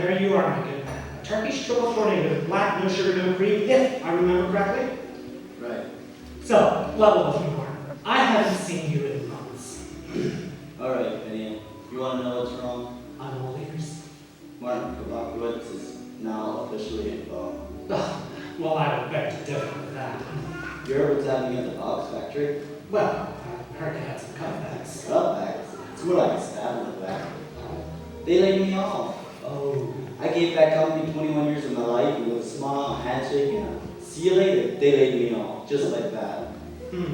there you are, my good man. A Turkish triple tornado with black, no sugar, no cream, if I remember correctly. Right. So, level with me, Mark. I haven't seen you in months. Alright, Penny. You want to know what's wrong? I'm all ears. Martin Kobakowicz is now officially involved. Well, I would beg to differ with that. You heard what's happening at the box factory? Well, I heard you had some cutbacks. Cutbacks? It's more like a stab in the back. They laid me off. Oh. I gave that company 21 years of my life, and with a smile, a handshake, and a see you later, they laid me off, just like that.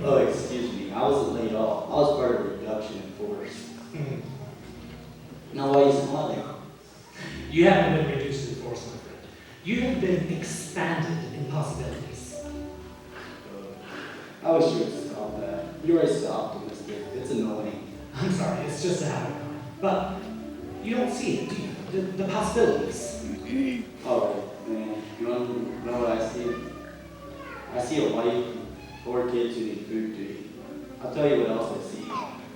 Oh, excuse me, I wasn't laid off. I was part of a reduction in force. Now, why are you smiling? You haven't been reduced in force, my friend. You have been expanded in possibilities. I wish you would stop that. You're always so optimistic. It's annoying. I'm sorry, it's just a habit of mine. But you don't see it, do you? The possibilities. Alright, man. You want to know what I see? I see a wife, 4 kids who need food to eat. I'll tell you what else I see.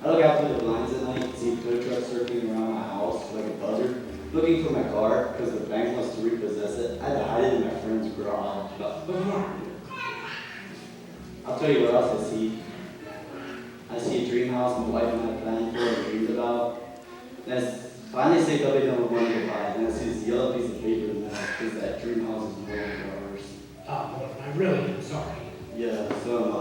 I look out through the blinds at night and see tow trucks circling around my house like a buzzard, looking for my car because the bank wants to repossess it. I had to hide it in my friend's garage. But Mark, I'll tell you what else I see. I see a dream house my wife and I planned for and dreamed about. And I finally saved up enough money to buy it. And I see this yellow piece of paper in there because that dream house is no longer ours. oh, boy, I really am sorry. Yeah, so am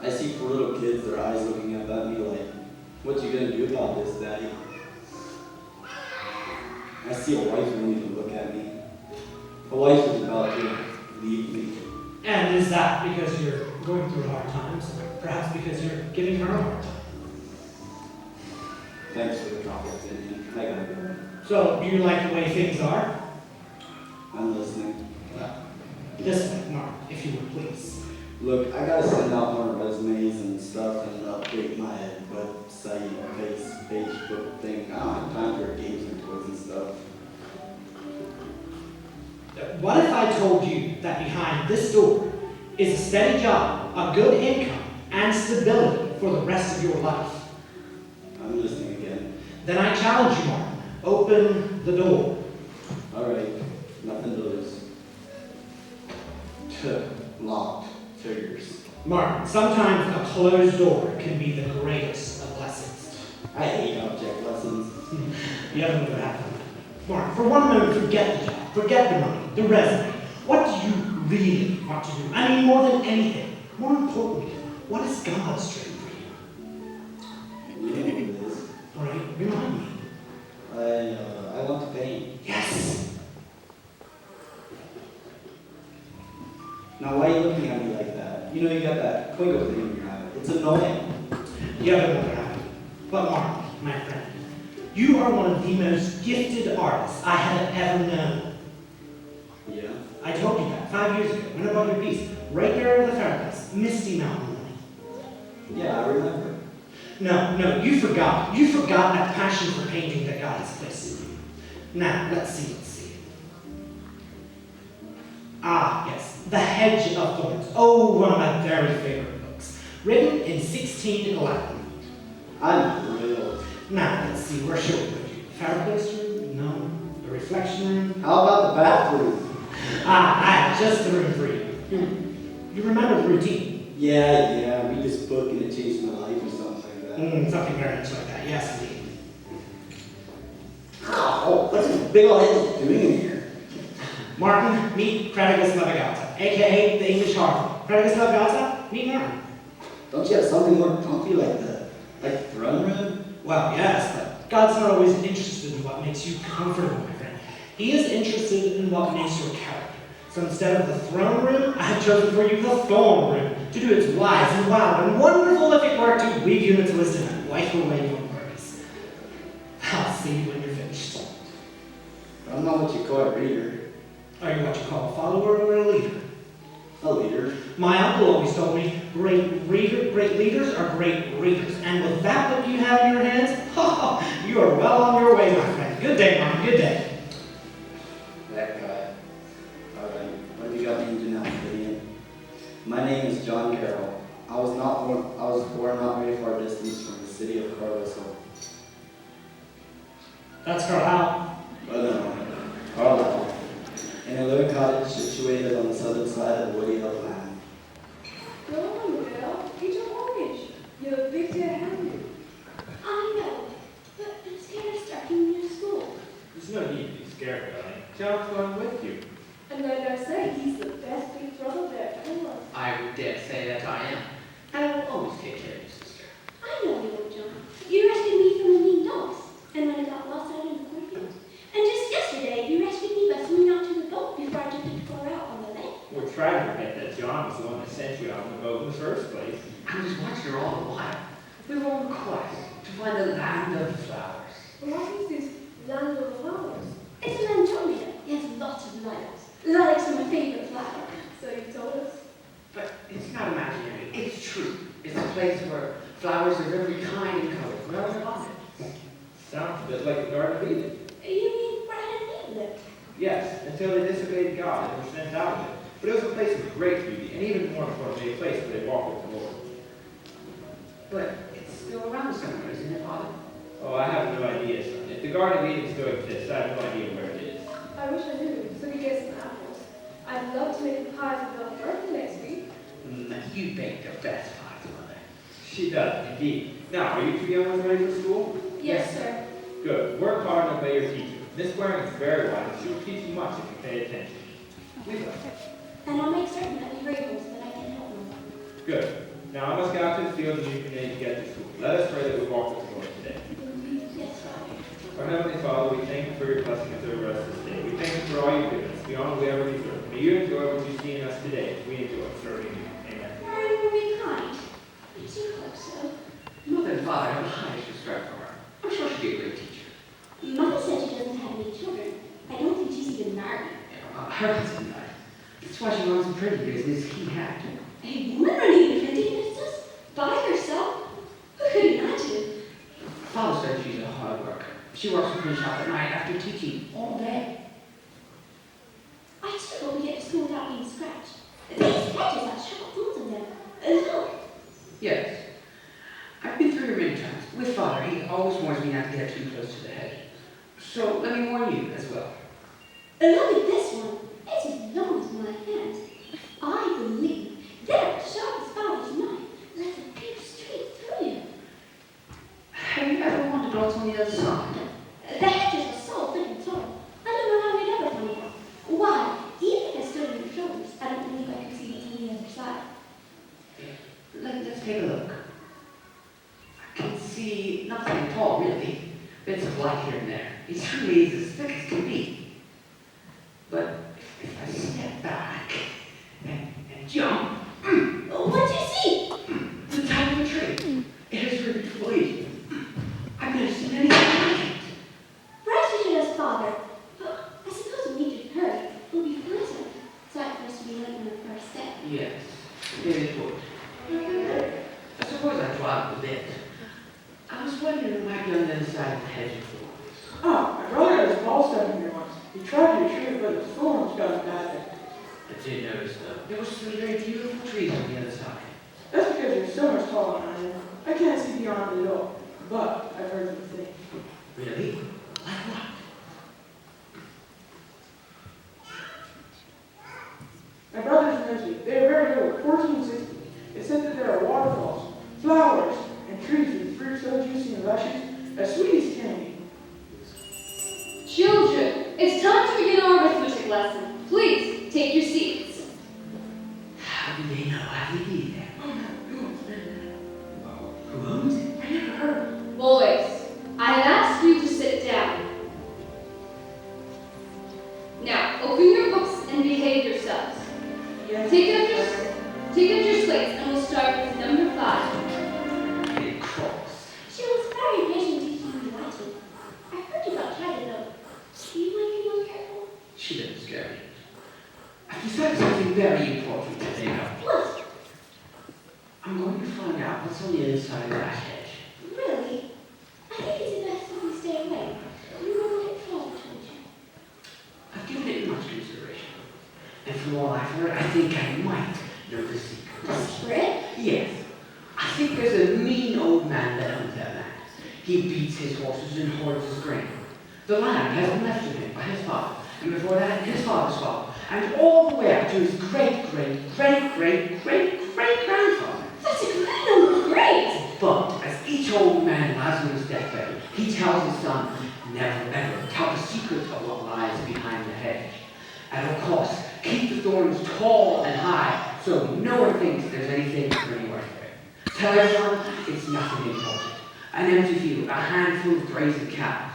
I. I see 4 little kids, their eyes looking up at me like, what you gonna do about this, Daddy? I see a wife who won't even look at me. A wife who's about to leave me. And is that because you're going through hard times? Or perhaps because you're giving her a hard time? Thanks for the compliment. I gotta go. So, do you like the way things are? I'm listening. This way, Mark, if you would please. Look, I gotta send out more resumes and stuff and update my website, Facebook thing. I don't have time for games and toys and stuff. What if I told you that behind this door is a steady job, a good income, and stability for the rest of your life? I'm listening again. Then I challenge you, Mark. Open the door. Alright, nothing to lose. Locked. Figures. Mark, sometimes a closed door can be the greatest of blessings. I hate object lessons. You haven't ever happened. Mark, for one moment, forget the job, forget the money, the resume. What do you really want to do? I mean, more than anything. More importantly, what is God's dream for you? You know what it is. All right, remind me. I want to paint. Yes. Now, why are you looking at me like that? You know you got that twinkle thing in your eye. It's annoying. You haven't ever happened. But Mark, my friend, you are one of the most gifted artists I have ever known. Yeah? I told you that 5 years ago when I bought your piece, right there in the fireplace, Misty Mountain Lane. Yeah, I remember. No, you forgot. You forgot that passion for painting that God has placed in you. Now, let's see. Ah, yes, The Hedge of Thorns. Oh, one of my very favorite books. Written in 1611. I'm thrilled. Now, let's see, where should we put you? Fireplace room? No. The reflection room? How about the bathroom? Ah, I have just the room for you. You remember the routine? Yeah, we just booked and it changed my life or something like that. Something very much like that, yes indeed. Ow, what's this big old head doing in here? Martin, meet Credigus Levigata, aka the English Harvey. Credigus Levigata, meet Martin. Don't you have something more comfy like throne room? Well, yes, but God's not always interested in what makes you comfortable, my friend. He is interested in what makes your character. So instead of the throne room, I have chosen for you the thorn room, to do its wise and wild and wonderful epic work to weave you in its wisdom and wipe away your worries. I'll see you when you're finished. I'm not what you call a reader. Are you what you call a follower or a leader? A leader? My uncle always told me, great leaders are great readers. And with that book you have in your hands, you are well on your way, my friend. Good day, Martin, good day. That guy. Alright, what have you got me into now, Gideon? My name is John Carroll. I was born not very far distance from the city of Carlisle. That's Carl. Oh no, Carlisle. In a living cottage situated on the southern side of the woody upland. Go on, girl. Eat your orange. You're a big dead happy. I know, but I'm scared of starting new school. There's no need to be scared, darling. John's going with you. And I dare say he's the best big brother there ever was. I would dare say that I am. And I will always take care of you, sister. I know you will, John. You rescued me from the mean dogs, and when I got lost out in the cornfield. And just yesterday, you rescued me by swimming out to the boat before I took it to pour out on the lake. We're trying to forget that John was the one that sent you out on the boat in the first place. I was watching her all the while. We were on a quest to find the land of the flowers. What is this land of the flowers? It's an Andromeda. It has lots of lilacs. Lilacs are my favorite flower. So you told us. But it's not imaginary. It's true. It's a place where flowers of every kind and color grow and blossom. Sounds a bit like the Garden of Eden. You mean where I live? Yes, until they disobeyed God and were sent out of it. But it was a place of great beauty, and even more importantly, a place where they walked with the Lord. But it's still around somewhere, isn't it, Father? Oh, I have no idea, son. If the Garden of Eden still exists, I have no idea where it is. I wish I knew, so we could get some apples. I'd love to make a pie for Bill's birthday next week. You bake the best pies, Mother. She does, indeed. Now, are you two young ones ready for school? Yes, sir. Good. Work hard and obey your teacher. Miss Waring is very wise, and she will teach you much if you pay attention. We will. And I'll make certain that we raise so that I can help them. Good. Now I must go out to the field and you can aid to get to school. Let us pray that we walk with the Lord today. Yes, Father. Our Heavenly Father, we thank you for your blessings over us this day. We thank you for all you've given us, beyond what we ever deserve. May you enjoy what you see in us today as we enjoy serving you. Amen. Why are you being kind? You too close, so. Mother and Father have the highest respect for her. I'm sure she'd be a great teacher. Mother said she doesn't have any children. I don't think she's even married. Her husband died. That's why she runs the printing business he had. A woman running a printing business? By herself? Who could imagine? Father said she's a hard worker. She works in print shop at night after teaching all day. I struggle to get to school without being scratched. These hedges have sharp thorns in them. Look. Yes. I've been through here many times. With Father, he always warns me not to get too close to the hedge. So let me warn you as well. Look at this one. It's as long as my hand. I believe that sharp as Father's knife lets a pierce straight through you. Have you ever wondered what's on the other side? The hedges are so thick and tall. I don't know how we'd ever find out. Why? Even if I stood on your shoulders, I don't believe I could see what's on the other side. Let's take a look. I can see nothing at all, really. Bits of light here and there. It truly is as thick as can be. But if I step back and jump, What'd you see? the top of a tree. It is very beautiful. I've never seen anything like it. Perhaps we should ask Father. But I suppose we need to hurry. It will be pleasant. So I for us to be late on our first day. Yes, it would. I suppose I dropped a bit. I was wondering what might be on the other side of the hedge of thorns. Ah, my brother had a small stone here once. He tried to retrieve it, but the thorns got him bad. I did notice, though, there were some very beautiful trees on the other side. That's because you're so much taller than I am. I can't see beyond it at all. But I've heard them think. Really? Like what? My brothers knows me. They are very old, 1460. It said that there are waterfalls, flowers, and trees with fruit so juicy and luscious, as sweet as candy. Children, it's time to begin our arithmetic lesson. Please, take your seats. How do they know how to be there? Who owns it? I never heard. Boys, I ask you to sit down. Now, open your books and behave yourselves. Yes. Take up your slates and we'll start with number 5. It crawls. She was very patient teaching me writing. I heard you about China though. Do you mind being more careful? She doesn't scare me. I've decided something very important today, though. What? I'm going to find out what's on the other side of that hedge. Really? I think it's best if we stay away. We will get trouble to each other. I've given it much consideration. And from all I've heard, I think I might know the secret. The secret? Yes. I think there's a mean old man that owns that land. He beats his horses and hoards his grain. The land has been left to him by his father, and before that, his father's father, and all the way up to his great-great-great-great-great-great-grandfather. That's a great number of greats. But as each old man lies on his deathbed, he tells his son, never ever tell the secret of what lies behind the hedge. And of course, keep the thorns tall and high so no one thinks there's anything anywhere there. Tell everyone it's nothing important. An empty field, a handful of grazing cows.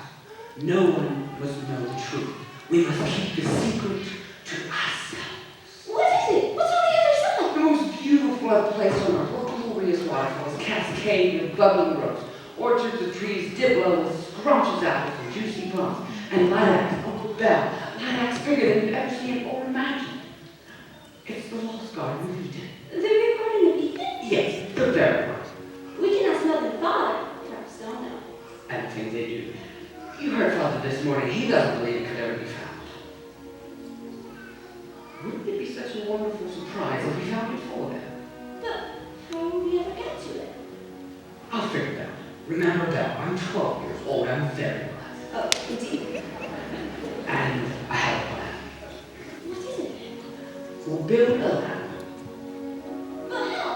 No one must know the truth. We must keep the secret to ourselves. What is it? What's on the other side? The most beautiful place on earth, where glorious waterfalls cascade with bubbling brooks, orchards of trees dip low with scrumptious apples and juicy plums, and lilacs, Uncle Bell, lilacs bigger than you've ever seen or imagined. It's the lost garden of Eden. The real garden of Eden? Yes, the very one. We can ask Mother and Father. Perhaps they'll know. I don't think they do. You heard Father this morning. He doesn't believe it could ever be found. Wouldn't it be such a wonderful surprise if we found it for them? But how will we ever get to it? I'll figure it out. Remember that I'm 12 years old. I'm very wise. Oh, indeed. And I have a plan. What is it? We'll build a lamp. But how?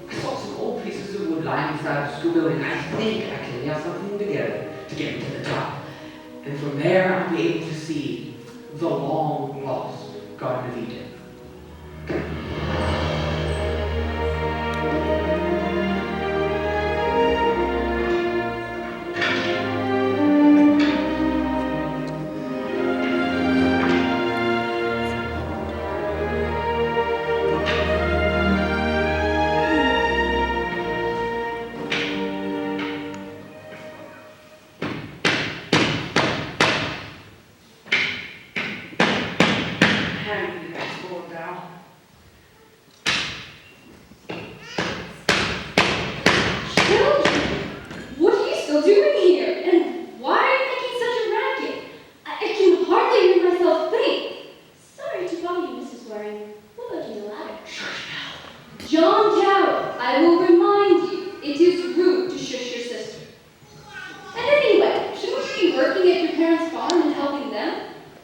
I saw some old pieces of wood lying inside the school building. I think I can nail something together to get me to the top. And from there, I'll be able to see the long-lost Garden of Eden. What are you still doing here? And why are you making such a racket? I can hardly hear myself think. Sorry to bother you, Mrs. Waring. We'll go to the ladder. John Carroll, I will remind you, it is rude to shush your sister. And anyway, shouldn't you be working at your parents' farm and helping them?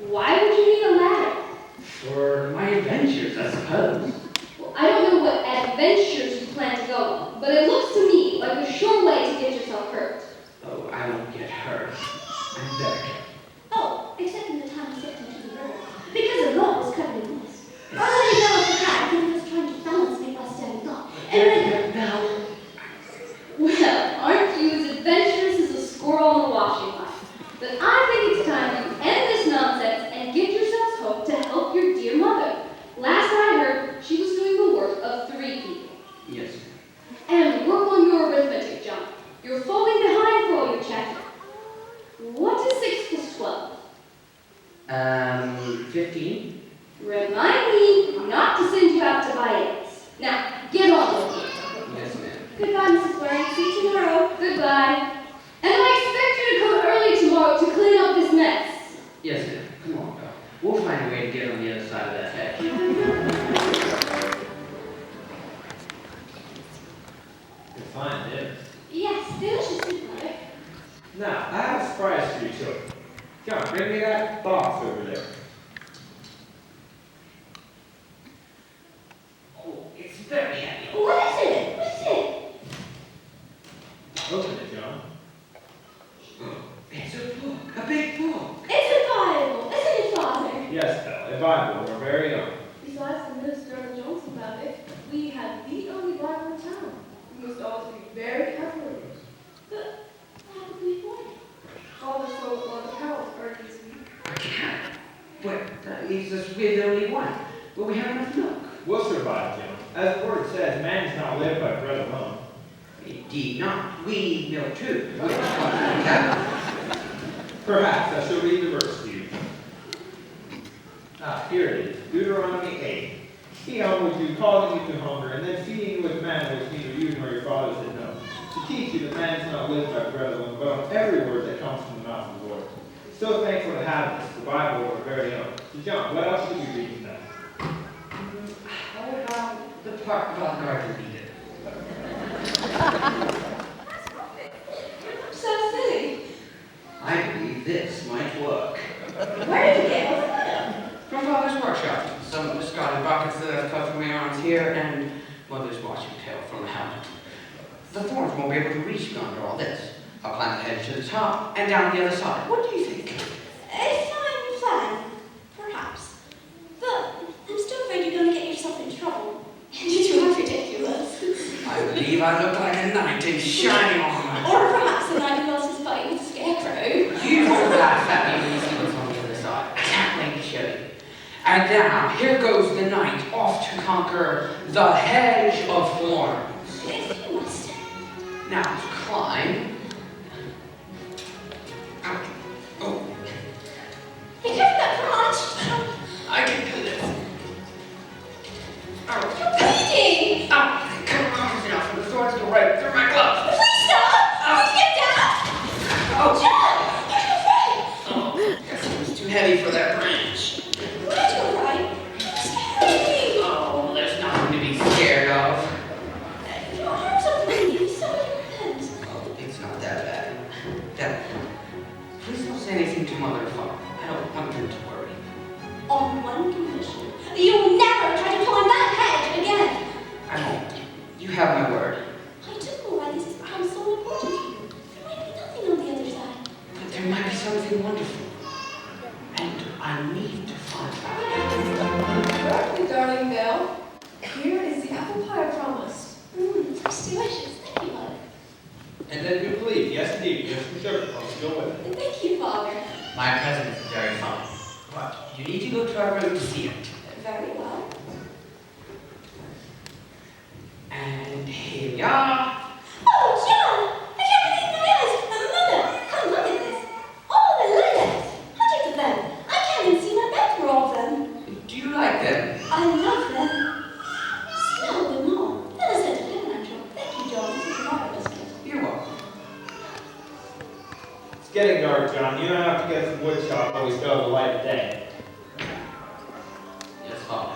Why would you need a ladder? For my adventures, I suppose. Well, I don't know what adventures you plan to go on, but it looks to me like a sure way to get yourself hurt. Oh, I won't get hurt. I'm very careful. Oh, except in the time I stepped into the river, because the road was covered in mist. All I know is that I think I was trying to balance me while standing up. And then, Now, well, aren't you as adventurous as a squirrel on the washing line? But I think it's time you end this nonsense and give yourselves hope to help your dear mother. Last I heard, she was doing the work of 3 people. yes. And work on your arithmetic, John. You're falling behind for all your chatter. What is 6 plus 12? 15? Remind me not to send you out to buy eggs. Now, get on with it. Yes, ma'am. Goodbye, Mrs. Waring. See you tomorrow. Goodbye. And I expect you to come early tomorrow to clean up this mess. Yes, ma'am. Come on, Belle. We'll find a way to get on the other side of that hedge. It's fine, dinner. Yes, delicious food, Mother. Now, I have a surprise for you children. John, bring me that box over there. Oh, it's very heavy. What is it? What is it? Open it, John. It's a book. A big book. It's a Bible, isn't it, Father? Yes, Belle, a Bible of our very own. Besides the minister and Johnson about it, we have the only Bible in town. We must always be very careful with it. But how could we afford it? Father sold one of the cows earlier this week. A cat. But that leaves us with only one. Will we have enough milk? We'll survive, John. As the word says, man does not live by bread alone. Indeed not. We need milk too. Perhaps I shall read the verse to you. Here it is, Deuteronomy 8. He humbled you, causing you to hunger, and then feeding you with manna which neither you nor your fathers had known, to teach you that man does not live by bread alone, but on every word that comes from the mouth of the Lord. So thankful to have this, the Bible of our very own. So John, what else should we read tonight? How about the part about Garden of Eden? So silly. I believe this. hail from the helmet. The Thorns won't be able to reach me under all this. I'll climb the hedge to the top and down the other side. What do you think? A fine plan, perhaps. But I'm still afraid you're going to get yourself in trouble. And you are ridiculous. I believe I look like a knight in shining armor. Or perhaps a knight who lost his fight with a scarecrow. You will laugh at me when you see what's on the other side. I can't wait to show you. And now, here goes the knight off to conquer the Hedge of Thorns. If you must. Now, to climb. Ow. Oh, Be careful that branch. I can do this. Ow. You're bleeding. Ow. Come on, enough for the Thorns to go right through my gloves. Please stop. Please get down. Oh, John, are you afraid? oh, guess it was too heavy for that branch. Glad you're right. Scary. Oh, there's nothing to be scared of. Your arms are bleeding. So are your hands. Oh, it's not that bad. Dad, please don't say anything to Mother or Father. I don't want them to worry. On one condition. You will never try to climb that hedge again. I won't. You have my word. I don't know why this has become so important to you. There might be nothing on the other side. But there might be something wonderful. And I need to find out. Right, darling Belle. Here is the apple pie I promised. It's delicious. Thank you, Mother. And then do please, yes indeed, give some sugar plums, go with it. Thank you, Father. My present is very fine. But you need to go to our room to see it. Very well. And here we are. Oh, John! I can't believe my eyes! Mother, come look at this. All the lilacs. Hundreds of them. I can't even see my bed through all of them. Do you like them? I love them. Smell them all. That is such a good natural. Thank you, John. This is marvelous. You're welcome. It's getting dark, John. You don't have to get some wood chop, but we still have the light of day. Yes, Father.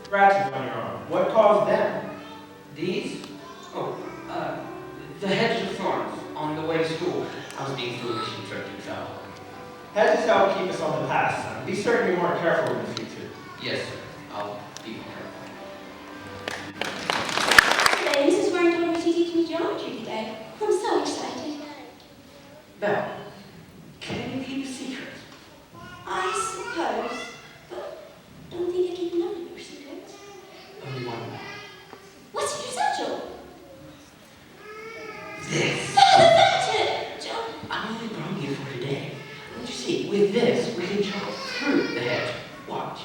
Scratches on your arm. What caused them? These? Oh, the Hedge of Thorns on the way to school. I was being foolish and tripped and fell. Hedges help keep us on the path, son. Be certain to be more careful in the future. Yes, sir. I'll be more careful. Today, Mrs. Warrington was teaching me geometry today. I'm so excited. Belle, can you keep a secret? I suppose. But don't think I keep none of your secrets. Only one more. What's in your satchel? This. That's it, John. I only brought you for today. Don't you see, with this, we can chop through the hedge. Watch.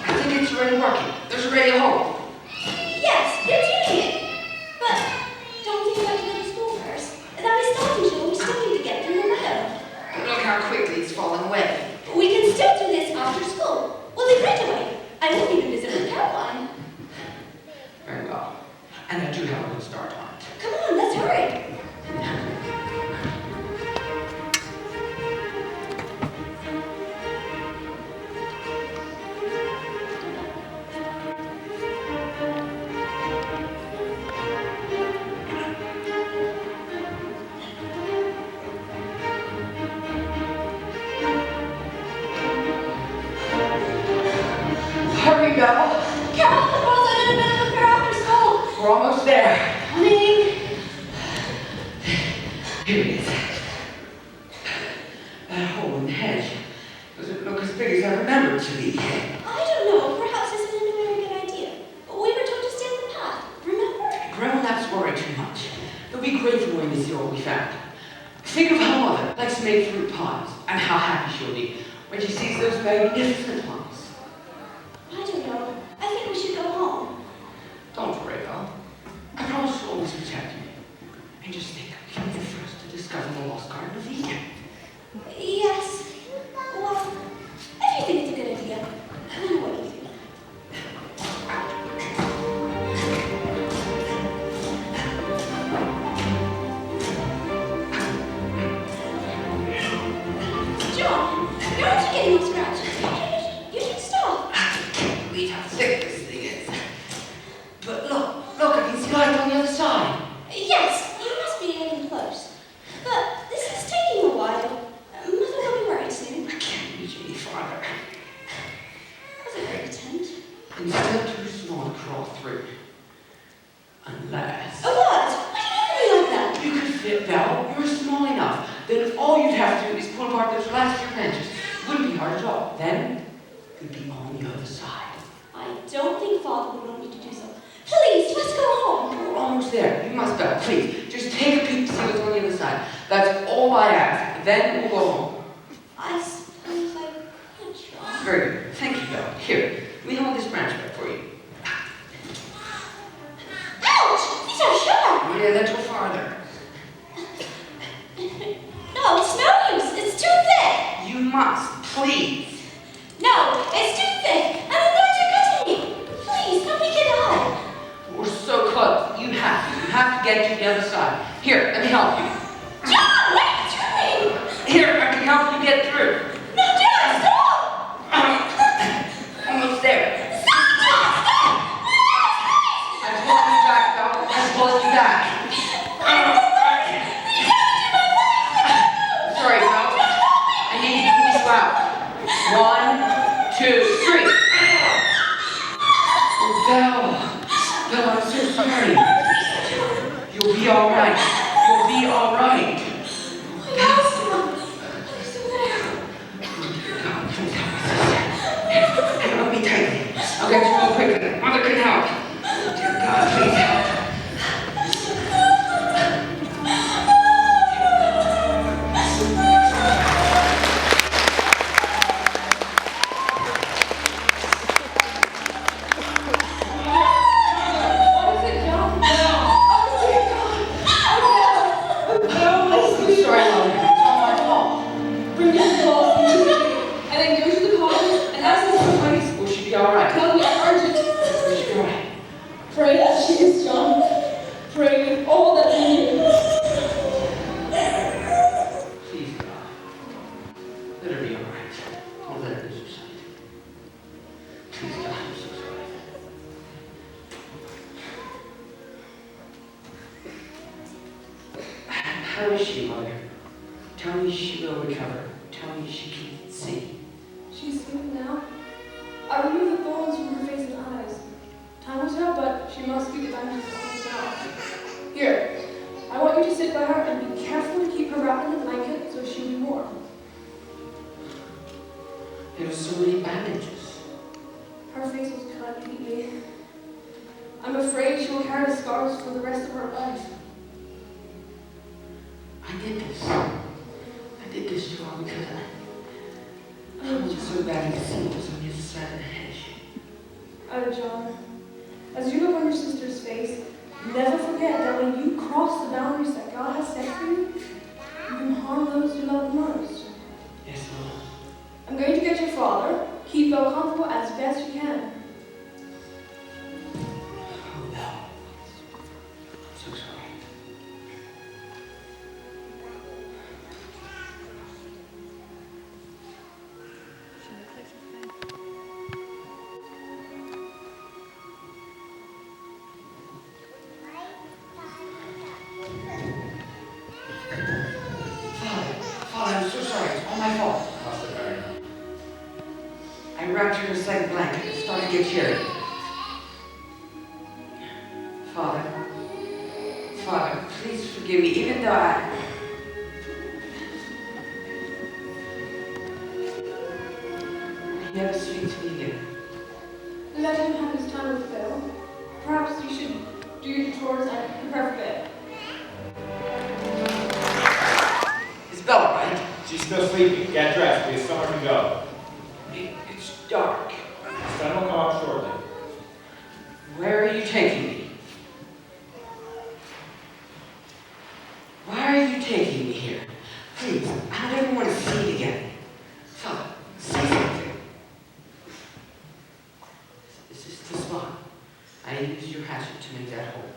I think it's already working. There's already a hole. Yes, you're doing it. But don't think about going to school first. That is starting to. We still need to get through the meadow. Look how quickly it's falling away. We can still do this after school. We'll leave right away. I won't even visit with Caroline. Very well. And I do have a good start on it. Come on, let's hurry. Hurry, Belle. Carol, the girls are in a bit of a pair after school. We're almost there. Coming. Here it is. That hole in the hedge doesn't look as big as I remember it to be. I don't know. Perhaps this isn't a very good idea. But we were told to stay on the path. Remember? Grown-ups worry too much. They'll be grateful when they see what we found. Think of how Mother likes to make fruit pies and how happy she'll be when she sees those magnificent ones. I don't know. I think we should go home. Don't worry, Belle. I promise to always protect you. And just think, you'll be the first to discover the lost Garden of Eden. Yes. Well, if you think it's a good idea, I don't know what you think. John, you're actually getting all scratches. could be on the other side. I don't think Father would want me to do so. Please, let's go home. We're almost there. You must go. Please, just take a peek to see what's on the other side. That's all I ask. Then we'll go home. I suppose I could try. Very good. Thank you, Belle. Here, let me hold this branch back for you. Ouch! These are sharp! Yeah, then go farther. No, it's no use. It's too thick. You must, please. No, it's too thick. And I'm going to cut me. Please, let me get out. We're so close. You have to get to the other side. Here, let me help you. John, what are you doing? Here, I can help you get through. No, John, stop! Almost there. Stop, John, stop! I'm pulling you back, Belle. I'm pulling you back. Sorry, Belle. I need you to squeeze you out. 1, 2, 3. Oh, Belle, I'm so sorry. You'll be all right. You'll be all right. Hold me tightly. I'll get you real quickly. Mother can help. Dear God, please help. How is she, Mother? Tell me she will recover. Tell me she can see. She's asleep now. I removed the thorns from her face and eyes. Time will tell, but she must be the diamond now. Here, I want you to sit by her and be careful to keep her wrapped in a blanket so she'll be warm. There are so many bandages. Her face was cut deeply. I'm afraid she will carry scars for the rest of her life. I did this to her because I was so badly sick. It was on the other side of the hedge. Oh, John, as you look on your sister's face, never forget that when you cross the boundaries that God has set for you, you can harm those you love most. Yes, Mama. I'm going to get your father. Keep Belle comfortable as best you can. Oh, no. I'm so sorry. Father, I'm so sorry. It's all my fault. I wrapped her in a second blanket. It started to get chilly. Father, please forgive me, even though I... He never speaks to me again. Let him have his time with Belle. Perhaps you should do your chores and prepare for bed. It's Bella, right? She's still sleeping. Get dressed. We have somewhere to go. It's dark. The sun will come up shortly. Where are you taking me? Why are you taking me here? Please, I don't ever want to see it again. Father, say something. Is this the spot? I used your hatchet to make that hole.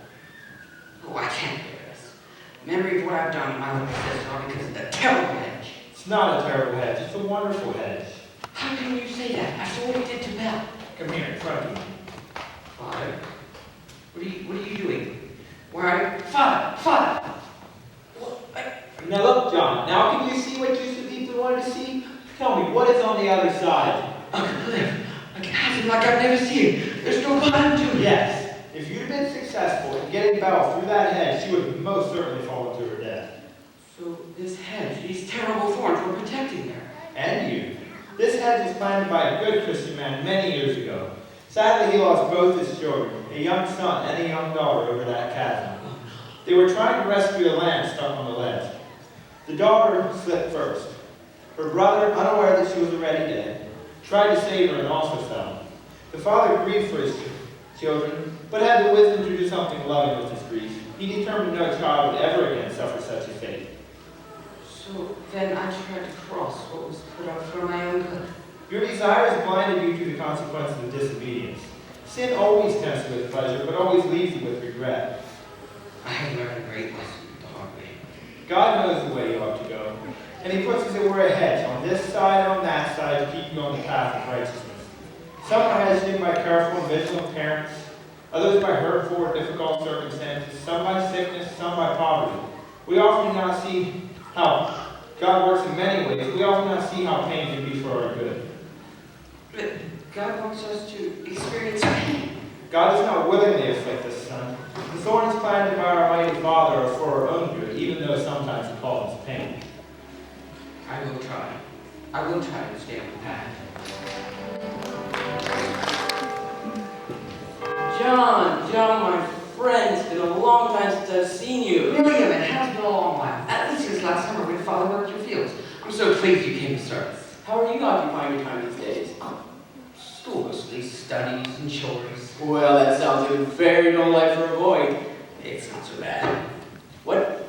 Oh, I can't bear this. Memory of what I've done in my life is all because of the terrible hedge. It's not a terrible hedge. It's a wonderful hedge. How can you say that after what we did to Belle? Come here in front of me. Father, what are you doing? Why? Father! Now look, John. Now can you see what you so deeply wanted to see? Tell me, what is on the other side? A cliff. A chasm like I've never seen. There's no bottom to it. Yes. If you'd have been successful in getting Belle through that hedge, she would have most certainly fallen to her death. So this hedge, these terrible thorns were protecting her. And you. This hedge was planted by a good Christian man many years ago. Sadly, he lost both his children, a young son and a young daughter, over that chasm. They were trying to rescue a lamb stuck on the ledge. The daughter slipped first. Her brother, unaware that she was already dead, tried to save her and also fell. The father grieved for his children, but had the wisdom to do something loving with his grief. He determined no child would ever again suffer such a fate. So then I tried to cross what was put up for my own good. Your desires blinded you to the consequences of disobedience. Sin always tempts you with pleasure, but always leaves you with regret. I have learned a great lesson the hard way. God knows the way you ought to go, and he puts as it were a hedge on this side and on that side to keep you on the path of righteousness. Some are hedged in by careful and vigilant parents, others by hurtful or difficult circumstances, some by sickness, some by poverty. We often do not see how God works in many ways. We often do not see how pain can be for our good. But God wants us to experience pain. God does not willingly afflict us, son. The thorns planted by our mighty Father are for our own good, even though sometimes he calls us pain. I will try. I will try to stay on the path. John, my friend, it's been a long time since I've seen you. William, it has been a long while. At least since last summer when Father worked your fields. I'm so pleased you came to service. How are you occupying your time these days? School mostly, studies and chores. Well, that sounds like a very dull life for a boy. It's not so bad. What?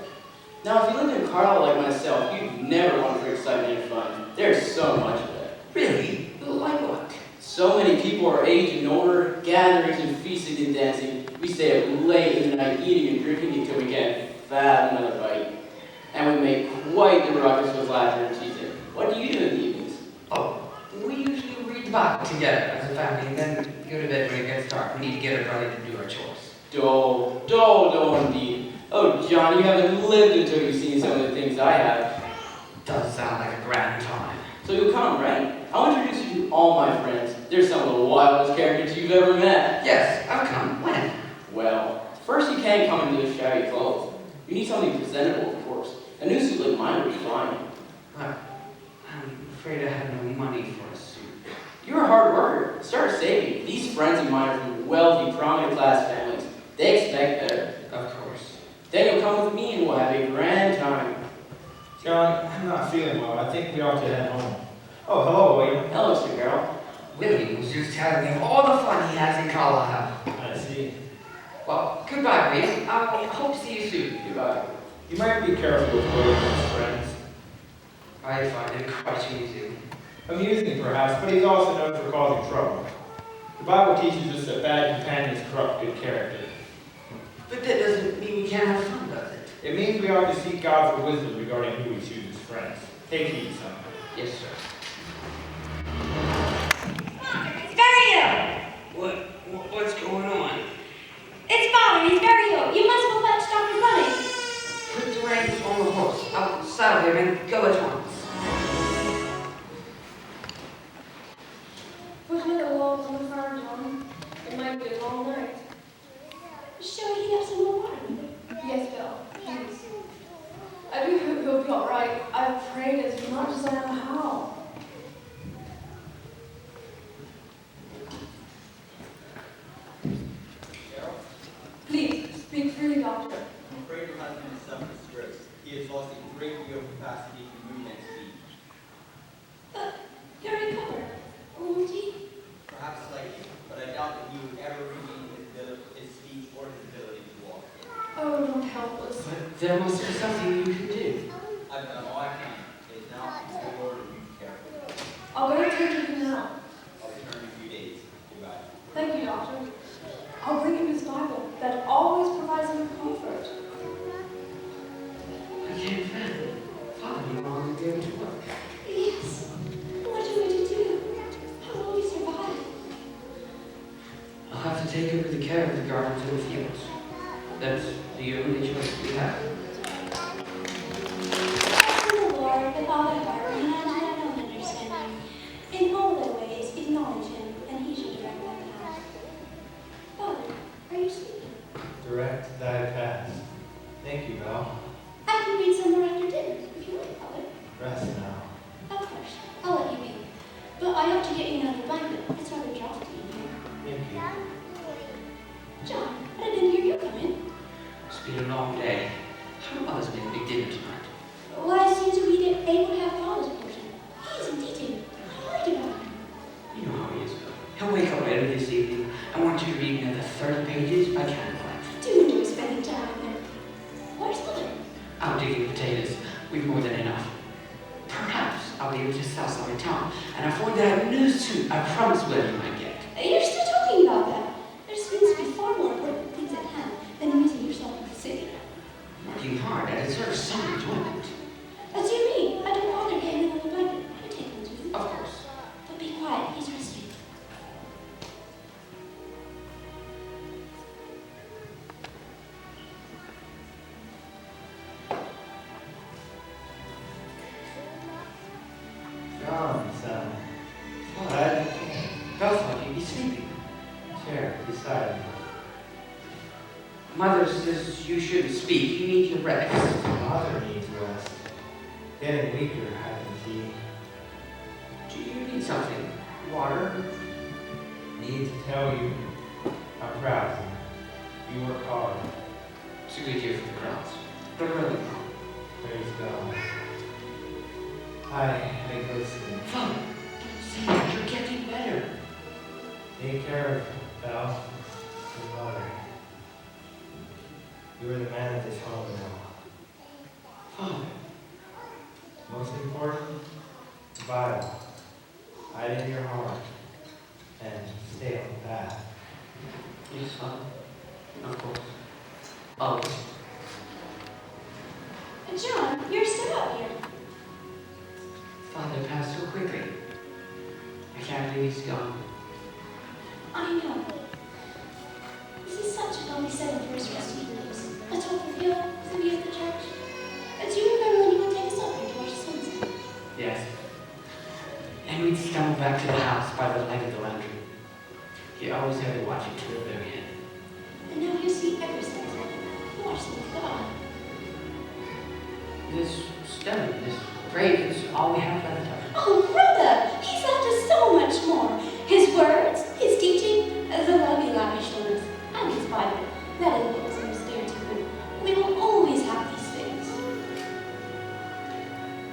Now, if you lived in Carlisle like myself, you'd never want for excitement and fun. There's so much of it. Really? Like what? So many people our age and older, gatherings and feasting and dancing. We stay up late in the night eating and drinking until we can't fathom another bite. And we make quite the ruckus with laughter and teasing. What do you do in the evenings? Oh, we usually read the Bible together as a family and then go to bed when it gets dark. We need to get up early to do our chores. Dull indeed. Oh, John, you haven't lived until you've seen some of the things I have. Does sound like a grand time. So you'll come, right? I'll introduce you to all my friends. They're some of the wildest characters you've ever met. Yes, I'll come. When? Well, first you can't come in those shabby clothes. You need something presentable, of course. A new suit like mine would be fine. I'm afraid I have no money for a suit. You're a hard worker. Start saving. These friends of mine are from wealthy, prominent class families. They expect better. Of course. Then you'll come with me and we'll have a grand time. John, I'm not feeling well. I think we ought to head home. Oh, hello, William. Hello, Mr. Carroll. William was just telling me of all the fun he has in Carlisle. I see. Well, goodbye, William. I hope to see you soon. Goodbye. You might be careful with William and his friends. I find him quite amusing. Amusing, perhaps, but he's also known for causing trouble. The Bible teaches us that bad companions corrupt good character. But that doesn't mean we can't have fun, does it? It means we ought to seek God for wisdom regarding who we choose as friends. Take heed, son. Yes, sir. He's very ill. What's going on? It's Father, he's very ill. You must go fetch Dr. Bunny. Put the reins on the horse. I'll saddle him and go at once. Put him in the logs on the fire, John. It might be a long night. Shall we heat up some more water with it? Yes, Bill. Please. I do hope he'll be all right. I've prayed as much as I know how. Please, speak freely, Doctor. I'm afraid your husband has suffered stroke. He has lost a great deal of capacity to move and speak. But you're recovered, won't he? Perhaps slightly, but I doubt that he would ever regain his speech or his ability to walk. Oh, don't help us. But there must be something you can do. I've done all I can. It is now up to the Lord to be careful. I'll go and take him now. I'll return in a few days. Goodbye. Thank you, Doctor. I'll bring him his Bible. That always provides him with comfort. I can't fathom. Father, you want to go to work? Yes. What are we to do? How will we survive? I'll have to take over the care of the gardens and the fields. That's the only choice we have. Trust in the Lord with all thy heart, and lean not to thine own understanding. In all thy ways acknowledge him, and he shall direct thy path. Father, are you sleeping? Direct thy path. Thank you, Val. I can read some more after dinner, if you like, Father. Rest now. Of course, I'll let you be. He'll wake up later this evening. I want you to read another 30 pages by candlelight. Do enjoy spending time with him. Where's Mother? Out digging potatoes. We've more than enough. Perhaps I'll be able to sell some in town and afford that new suit I promised Will you might get. You're still talking about that. There seems to be far more important things at hand than amusing yourself in the city. Working hard, I deserve some enjoyment. As you mean, I don't bother getting on the blanket. I take them to him. Of course. But be quiet, he's resting. John, son. What? Felt like you'd be sleeping. Chair, beside me. Mother says you shouldn't speak. You need your rest. Father needs rest. Getting weaker, I can see. Do you need something? Water? Need to tell you, I'm proud of you. You work hard. It's a good year for the crowds. They're really wrong. Praise God. I go soon. Father, don't say that. You're getting better. Take care of Belle, your mother. You are the man of this home now. Father, Most important, Bible. Hide in your heart and stay on the path. yes, Father. Of course. Always. John, you're still out here. Father passed so quickly. I can't believe he's gone. I know. This is such a lovely setting for his resting place. A top of the hill, with the view of the church. Do you remember when you would take us up here to watch the sunset? Yes. And we'd stumble back to the house by the light of the lantern. He always had to watch it till the very end. And now you see every sunset. Watch them with God. This stone, this grave is all we have left of him. Oh, brother, he's left us so much more. His words, his teaching, the love he lavished on us, and his Bible. That is what was most dear to him. We will always have these things.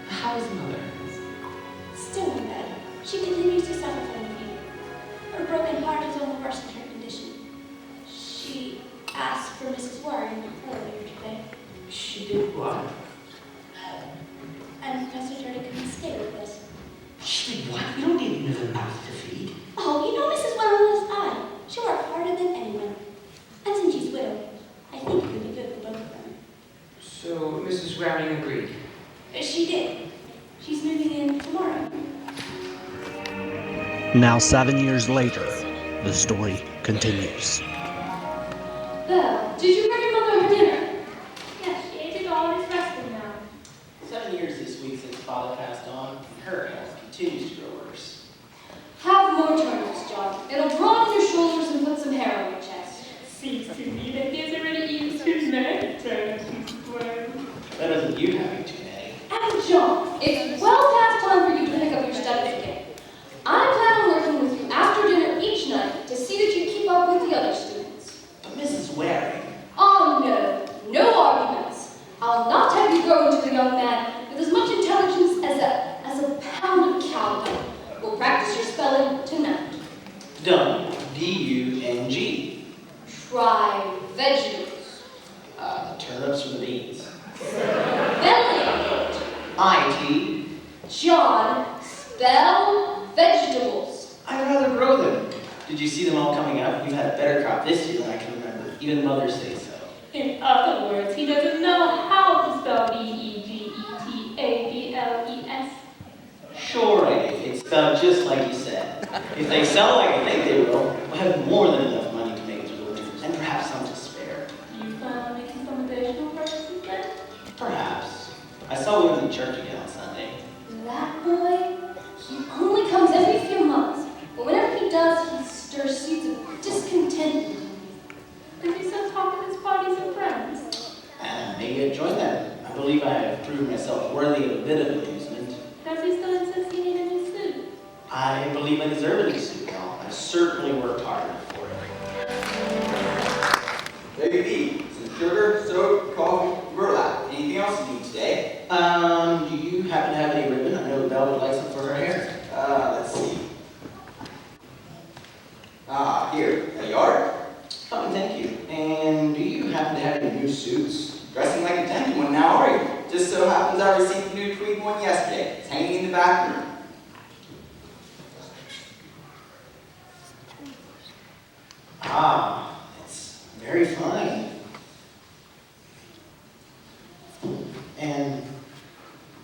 How is Mother? Still in bed, she continues to suffer from the fever. Her broken heart has only worsened her condition. She asked for Mrs. Warren earlier today, She did what? and requested her to come and stay with us. She did what? We don't need another mouth to feed. Oh, you know Mrs. Wellman's eye. She worked harder than anyone. And since she's widowed, I think it would be good for both of them. So Mrs. Waring agreed. She did. She's moving in tomorrow. Now 7 years later, the story continues. Belle, did you bring your mother her dinner? Yes, she ate it all and is resting now. 7 years this week since Father passed on, and her health continues to grow worse. Have more turnips, John. It'll broaden your shoulders and put some hair on your chest. Seems to me that he has already eaten too many turnips, Mrs. Warren. Better than you having too many. And John, it's well past time for you to pick up your studies again. I plan on working with you after dinner each night to see that you keep up with the other students. But Mrs. Waring, Oh no, no arguments. I'll not have you grow into a young man with as much intelligence as a pound of cow dung. We'll practice your spelling tonight. dung, D-U-N-G. Try vegetables. The turnips or the beans. Belly. I-T. John, spell vegetables. I'd rather grow them. Did you see them all coming up? We've had a better crop this year than I can remember. Even mothers say so. In other words, he doesn't know how to spell V-E-G-E-T-A-B-L-E-S. Sure I do. It's spelled just like you said. If they sell like I think they will, we'll have more than enough money to make it through the winter, and perhaps some to spare. Do you plan on making some additional purchases then? Perhaps. I saw one in the church again on Sunday. That boy, he only comes every few months. But whenever he does, he stirs seeds of discontent. Does he still talk at his parties and friends? And maybe I'd join them. I believe I have proved myself worthy of a bit of amusement. Does he still insist he needed a new suit? I believe I deserve a new suit now. I've certainly worked hard enough for it. Baby, some sugar, soap, coffee, burlap. Anything else you need today? Do you happen to have any ribbon? I know Belle would like some for her hair. Let's see. suits. Dressing like a gentleman now, are you? Just so happens I received a new tweed one yesterday. It's hanging in the back room. Ah, it's very fine. And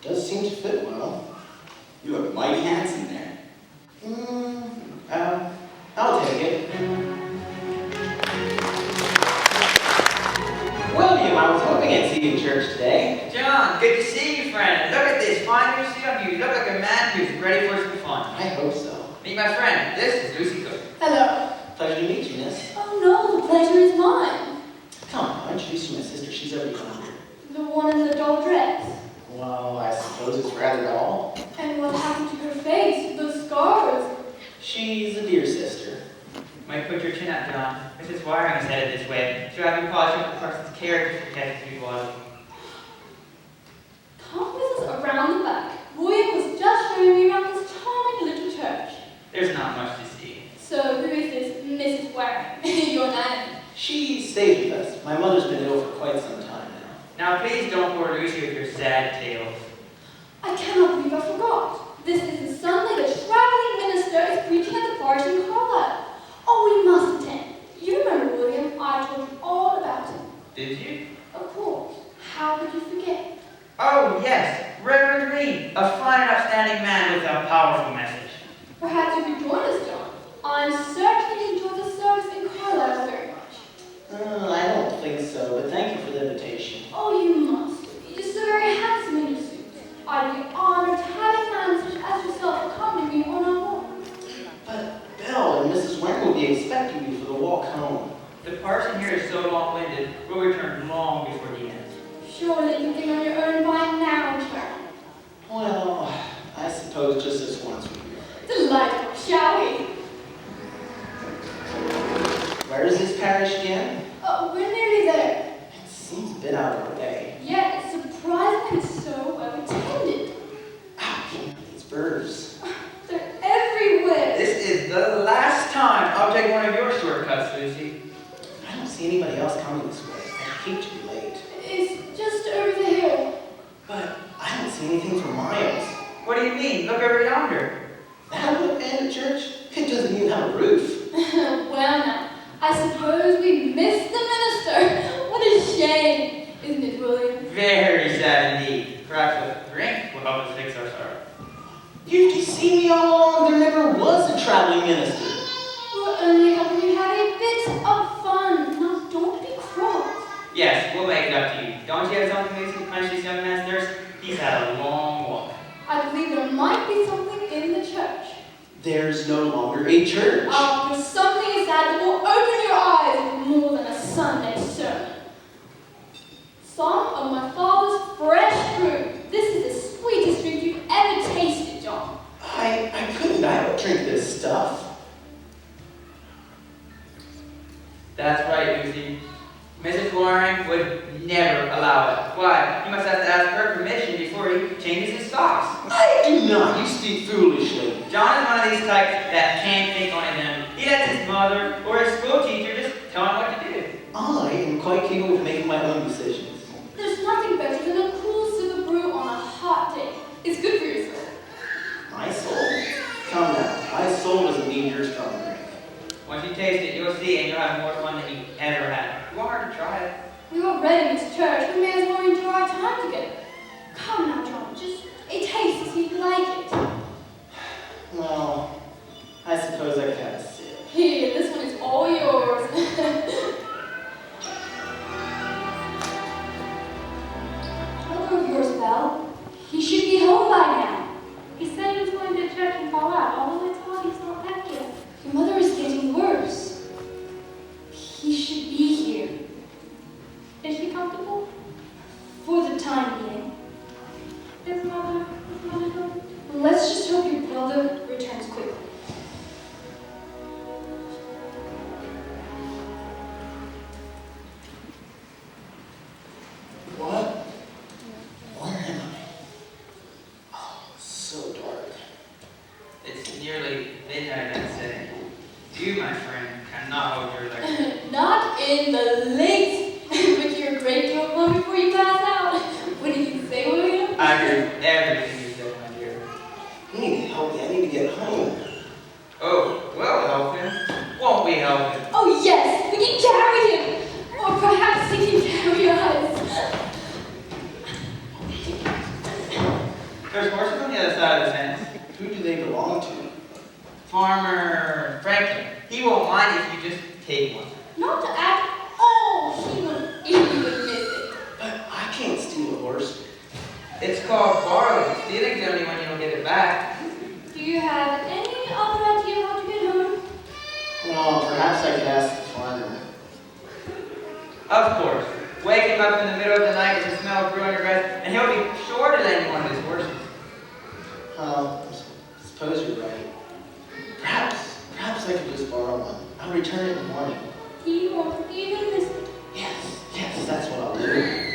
does seem to fit well. You look mighty handsome there. I'll take it. William, I was hoping I'd see you in church today. John, good to see you, friend. Look at this fine new suit on you. You look like a man who's ready for some fun. I hope so. Meet my friend. This is Lucy Cook. Hello. Pleasure to meet you, miss. Oh no, the pleasure is mine. Come on, I'll introduce you to my sister. She's over yonder. The one in the doll dress. Well, I suppose it's rather dull. And what happened to her face? Those scars. She's a dear sister. Might put your chin up, John. Mrs. Wiring is headed this way. She'll have you polish up the person's character for testing people out. Come with us around the back. William was just showing me around this charming little church. There's not much to see. So who is this Mrs. Waring? Your nanny? She stays with us. My mother's been ill for quite some time now. Now please don't bore Lucy with your sad tales. I cannot believe I forgot. This is the Sunday the traveling minister is preaching at the parish in Carlisle. Oh, we must attend. You remember William? I told you all about him. Did you? Of course. How could you forget? Oh, yes. Reverend Green. A fine and upstanding man with a powerful message. Perhaps you could join us, John. I'm certain you enjoyed the service in Carlisle very much. I don't think so, but thank you for the invitation. Oh, you must. You're so very handsome in your suit. I'd be honored to have a man such as yourself accompany me on our walk. But Belle and Mrs. Waring will be expecting you for the walk home. The parson here is so long-winded, we'll return long before the end. Surely you think on your own by now, Charles. Well, I suppose just this once would be all right. Delightful, shall we? Where is this parish again? We're nearly there. It seems a bit out of our way. Yet it's surprisingly so well attended. Ah, these birds. They're everywhere. This is the last time I'll take one of your shortcuts, Lucy. I don't see anybody else coming this way. I hate to be late. It's just over the hill. But I don't see anything for miles. What do you mean? Look over yonder. That would end a church? It doesn't even have a roof. Well now, I suppose we missed the minister. What a shame, isn't it, William? Very sad indeed. Perhaps a drink will help us fix our sorrow. You've deceived me all along. There never was a traveling minister. We're only helping you have a bit of fun. Now, don't be cross. Yes, we'll make it up to you. Don't you have something Lucy to punish this young man's thirst? He's had a long walk. I believe there might be something in the church. There's no longer a church. There's something inside that will open your eyes more than a Sunday sermon. Some of my father's fresh fruit. This is the sweetest drink you've ever tasted, John. I couldn't. I don't drink this stuff. That's right, Lucy. Mrs. Waring would never allow it. Why? He must have to ask her permission before he changes his socks. I do not. You speak foolishly. John is one of these types that can't think on his own. He lets his mother or his school teacher just tell him what to do. I am quite capable of making my own decisions. There's nothing better than a cool sip of brew on a hot day. It's good for your soul. My soul? Come now. My soul doesn't need your strong drink. Once you taste it, you'll see, and you'll have more fun than you ever had. You won't hard to try it. We were ready in this church. We may as well enjoy our time together. Come now, John. Just a taste to see if you like it. Well, I suppose I could have a sip. Here, this one is all yours. Brother of yours, Belle. He should be home by now. He said he was going to church and fall out, although I thought he's not back yet. Your mother is getting worse. He should be here. Is she comfortable? For the time being. Is mother good? Let's just hope your brother returns quickly. What? Where am I? Oh, so dark. It's nearly midnight, I'd say. You, my friend, cannot hold your liquor. Not in the least, with your great we help him? Oh yes, we can carry him. Or perhaps he can carry us. There's horses on the other side of the fence. Who do they belong to? Farmer Franklin. He won't mind if you just take one. Not to act all human if you would miss it. But I can't steal a horse. It's called borrowing. Stealing's only when you don't get it back. Do you have any other idea how to get home? Well, perhaps I could ask the farmer. Of course. Wake him up in the middle of the night with the smell of brewing grass, and he'll be sure to lend you one of his horses. I suppose you're right. Perhaps I could just borrow one. I'll return it in the morning. He won't even miss it. Yes, that's what I'll do.